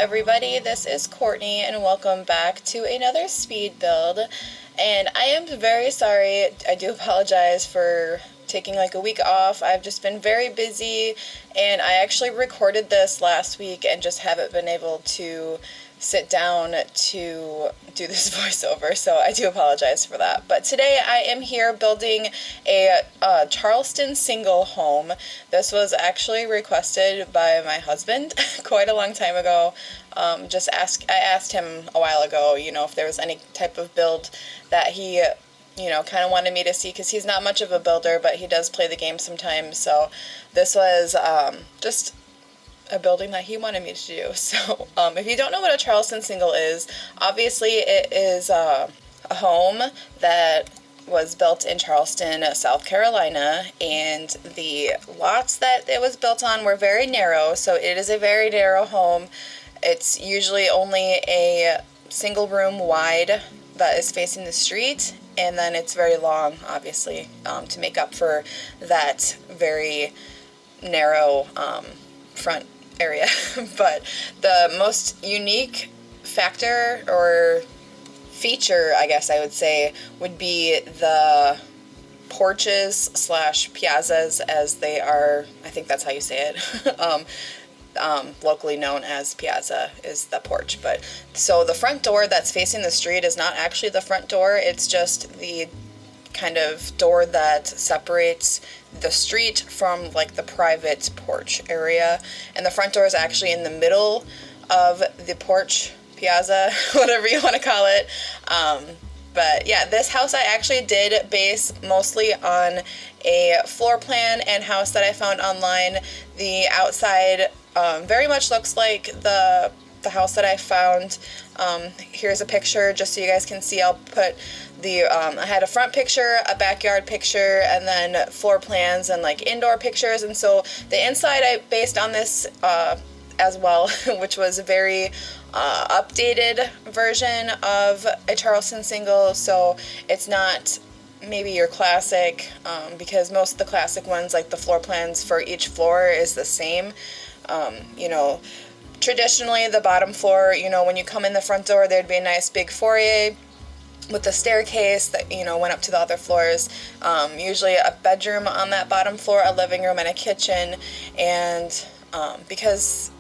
everybody, this is Courtney and welcome back to another speed build. And I am very sorry, I do apologize for taking like a week off. I've just been very busy and I actually recorded this last week and just haven't been able to sit down to do this voiceover, so I do apologize for that. But today I am here building a Charleston Single home. This was actually requested by my husband quite a long time ago. I asked him a while ago, if there was any type of build that he kind of wanted me to see, because he's not much of a builder, but he does play the game sometimes. So this was just a building that he wanted me to do. So if you don't know what a Charleston Single is, obviously it is a home that was built in Charleston, South Carolina, and the lots that it was built on were very narrow, so it is a very narrow home. It's usually only a single room wide that is facing the street, and then it's very long, obviously, to make up for that very narrow front area. But the most unique factor or feature, I guess I would say, would be the porches slash piazzas, as they are. I think that's how you say it. Locally known as piazza is the porch. But so the front door that's facing the street is not actually the front door, it's just the kind of door that separates the street from like the private porch area, and the front door is actually in the middle of the porch, piazza, whatever you want to call it. But yeah, this house I actually did base mostly on a floor plan and house that I found online. The outside very much looks like the house that I found. Here's a picture just so you guys can see. I'll put the I had a front picture, a backyard picture, and then floor plans and like indoor pictures. And so the inside I based on this as well, which was a very updated version of a Charleston Single. So it's not maybe your classic, because most of the classic ones, like the floor plans for each floor is the same. Traditionally the bottom floor, when you come in the front door, there'd be a nice big foyer with a staircase that went up to the other floors, usually a bedroom on that bottom floor, a living room, and a kitchen. And because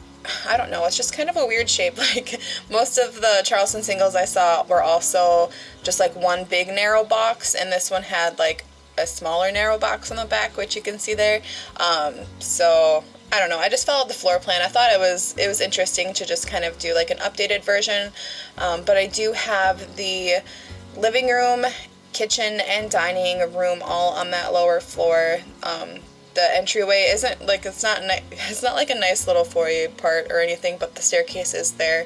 I don't know, it's just kind of a weird shape. Like most of the Charleston Singles I saw were also just like one big narrow box, and this one had like a smaller narrow box on the back, which you can see there. So I don't know, I just followed the floor plan. I thought it was interesting to just kind of do like an updated version. But I do have the living room, kitchen, and dining room all on that lower floor. The entryway isn't like, it's not like a nice little foyer part or anything, but the staircase is there.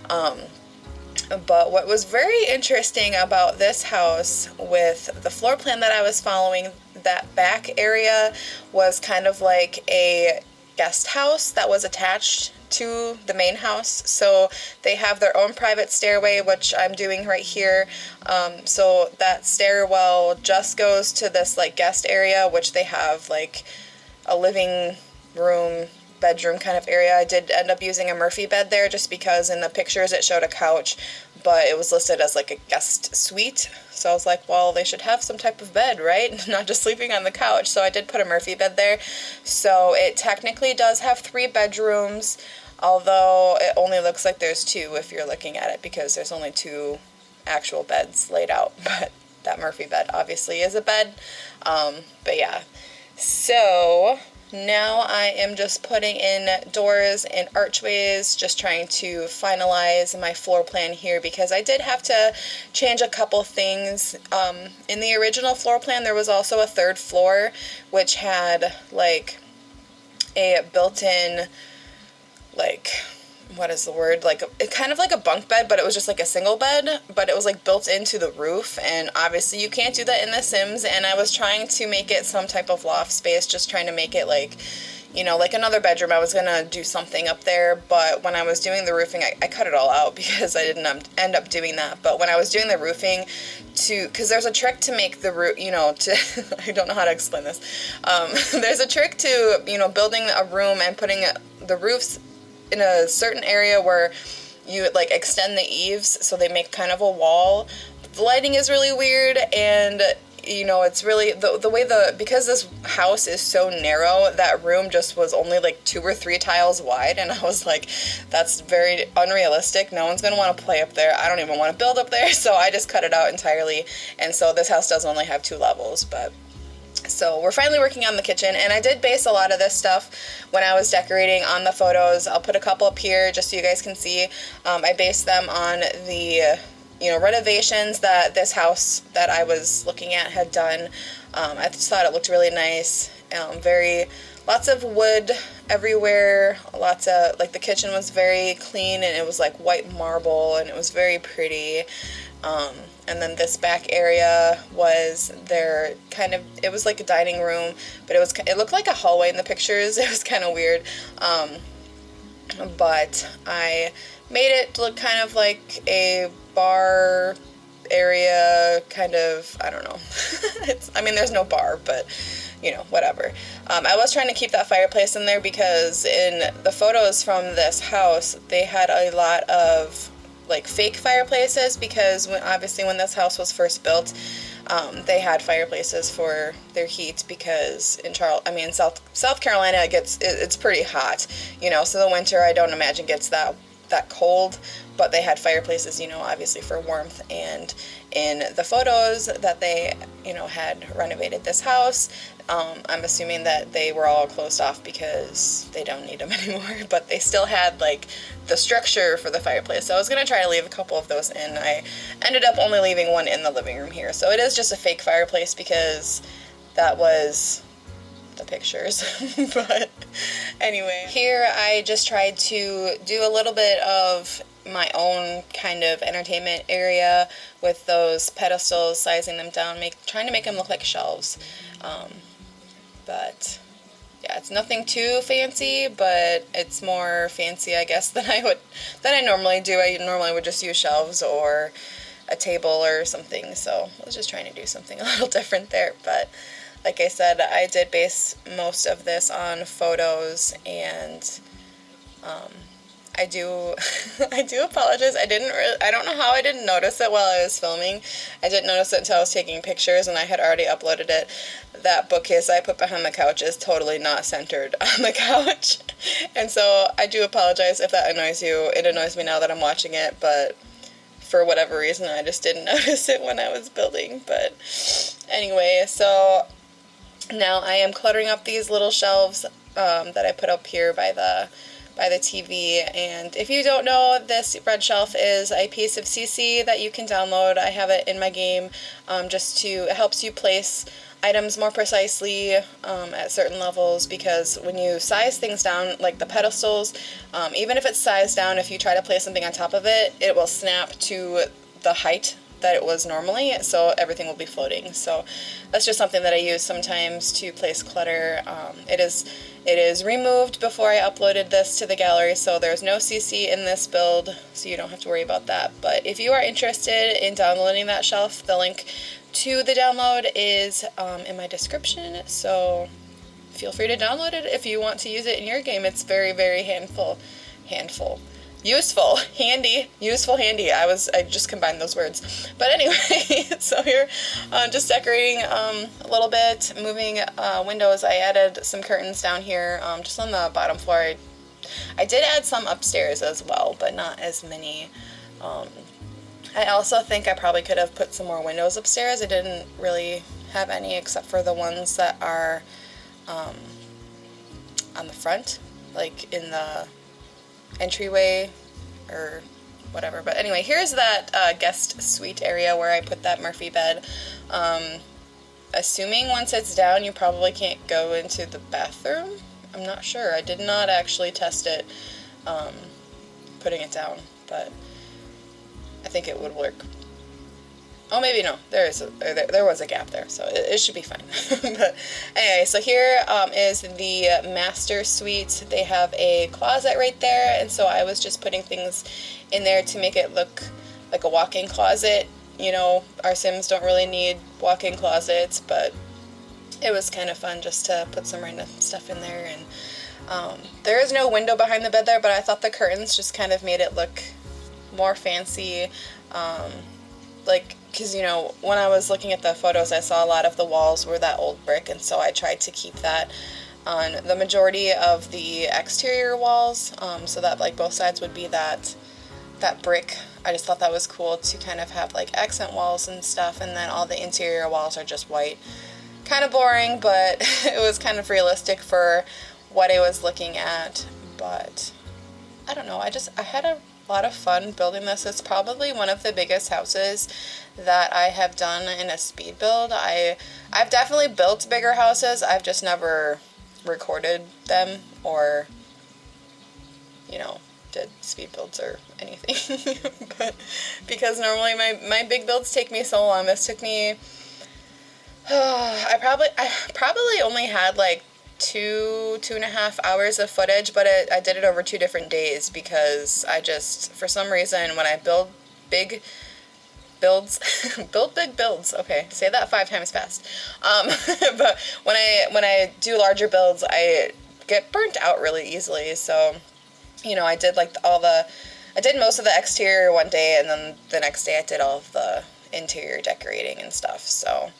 But what was very interesting about this house with the floor plan that I was following, that back area was kind of like a guest house that was attached to the main house. So they have their own private stairway, which I'm doing right here. So that stairwell just goes to this like guest area, which they have like a living room, bedroom kind of area. I did end up using a Murphy bed there just because in the pictures it showed a couch, but it was listed as like a guest suite. So I was like, well, they should have some type of bed, right? Not just sleeping on the couch. So I did put a Murphy bed there. So it technically does have 3 bedrooms, although it only looks like there's 2 if you're looking at it, because there's only 2 actual beds laid out. But that Murphy bed obviously is a bed. But yeah, so now I am just putting in doors and archways, just trying to finalize my floor plan here, because I did have to change a couple things. In the original floor plan there was also a 3rd floor, which had like a built-in, like, what is the word, like it kind of like a bunk bed, but it was just like a single bed, but it was like built into the roof, and obviously you can't do that in The Sims. And I was trying to make it some type of loft space, just trying to make it like, like another bedroom. I was gonna do something up there, but when I was doing the roofing, I cut it all out because I didn't end up doing that. But when I was doing the roofing, because there's a trick to make the roof, I don't know how to explain this. There's a trick to, building a room and putting the roofs in a certain area where you like extend the eaves so they make kind of a wall. The lighting is really weird, and you know, it's really the way because this house is so narrow, that room just was only like 2 or 3 tiles wide, and I was like, that's very unrealistic. No one's gonna want to play up there. I don't even want to build up there, so I just cut it out entirely. And so this house does only have 2 levels, but so we're finally working on the kitchen, and I did base a lot of this stuff when I was decorating on the photos. I'll put a couple up here just so you guys can see. I based them on the renovations that this house that I was looking at had done. I just thought it looked really nice. Lots of wood everywhere. Lots of, like, the kitchen was very clean, and it was like white marble, and it was very pretty. And then this back area was it was like a dining room, but it looked like a hallway in the pictures. It was kind of weird. But I made it look kind of like a bar area, kind of, I don't know. There's no bar, but whatever. I was trying to keep that fireplace in there because in the photos from this house, they had a lot of like fake fireplaces, because when this house was first built, they had fireplaces for their heat, because in South Carolina it's pretty hot, so the winter I don't imagine gets that cold, but they had fireplaces, obviously for warmth. And in the photos that they, had renovated this house, I'm assuming that they were all closed off because they don't need them anymore, but they still had like the structure for the fireplace. So I was going to try to leave a couple of those in. I ended up only leaving one in the living room here. So it is just a fake fireplace because that was the pictures. But anyway, here I just tried to do a little bit of my own kind of entertainment area with those pedestals, sizing them down, trying to make them look like shelves. But yeah, it's nothing too fancy, but it's more fancy, I guess, than I normally do. I normally would just use shelves or a table or something, so I was just trying to do something a little different there. But like I said, I did base most of this on photos, and I do apologize. I don't know how I didn't notice it while I was filming. I didn't notice it until I was taking pictures, and I had already uploaded it. That bookcase I put behind the couch is totally not centered on the couch. And so I do apologize if that annoys you. It annoys me now that I'm watching it, but for whatever reason I just didn't notice it when I was building. But anyway, so now I am cluttering up these little shelves that I put up here by the TV. And if you don't know, this red shelf is a piece of CC that you can download. I have it in my game, it helps you place items more precisely at certain levels, because when you size things down, like the pedestals, even if it's sized down, if you try to place something on top of it, it will snap to the height that it was normally, so everything will be floating. So that's just something that I use sometimes to place clutter. It is removed before I uploaded this to the gallery, so there's no CC in this build, so you don't have to worry about that. But if you are interested in downloading that shelf, the link to the download is in my description, so feel free to download it if you want to use it in your game. It's very, very useful, handy. I just combined those words. But anyway, so here, just decorating a little bit, moving windows. I added some curtains down here, just on the bottom floor. I did add some upstairs as well, but not as many. I also think I probably could have put some more windows upstairs. I didn't really have any except for the ones that are on the front, like in the entryway or whatever. But anyway, here's that guest suite area where I put that Murphy bed. Assuming once it's down you probably can't go into the bathroom. I'm not sure. I did not actually test it putting it down, but I think it would work. Oh, maybe no. There was a gap there, so it should be fine. But anyway, so here is the master suite. They have a closet right there, and so I was just putting things in there to make it look like a walk-in closet. You know, our Sims don't really need walk-in closets, but it was kind of fun just to put some random stuff in there. And There is no window behind the bed there, but I thought the curtains just kind of made it look more fancy. Like, because, you know, when I was looking at the photos, I saw a lot of the walls were that old brick, and so I tried to keep that on the majority of the exterior walls, so that, like, both sides would be that brick. I just thought that was cool to kind of have, like, accent walls and stuff, and then all the interior walls are just white. Kind of boring, but it was kind of realistic for what I was looking at. But I don't know, I had a lot of fun building this. It's probably one of the biggest houses that I have done in a speed build. I've definitely built bigger houses. I've just never recorded them or, you know, did speed builds or anything. But because normally my big builds take me so long, this took me I probably only had like 2.5 hours of footage, but I did it over 2 different days because I just, for some reason, when I build big builds, build big builds, okay, say that 5 times fast, but when I do larger builds, I get burnt out really easily. So, you know, I did like I did most of the exterior one day, and then the next day I did all of the interior decorating and stuff. So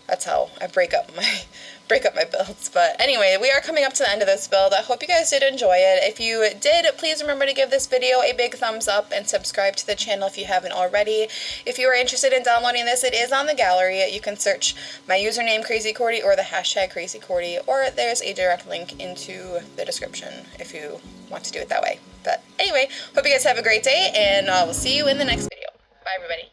that's how I break up my builds. But anyway, we are coming up to the end of this build. I hope you guys did enjoy it. If you did, please remember to give this video a big thumbs up and subscribe to the channel if you haven't already. If you are interested in downloading this, it is on the gallery. You can search my username crazycordy or the hashtag crazycordy, or there's a direct link into the description if you want to do it that way. But anyway, hope you guys have a great day, and we'll see you in the next video. Bye, everybody.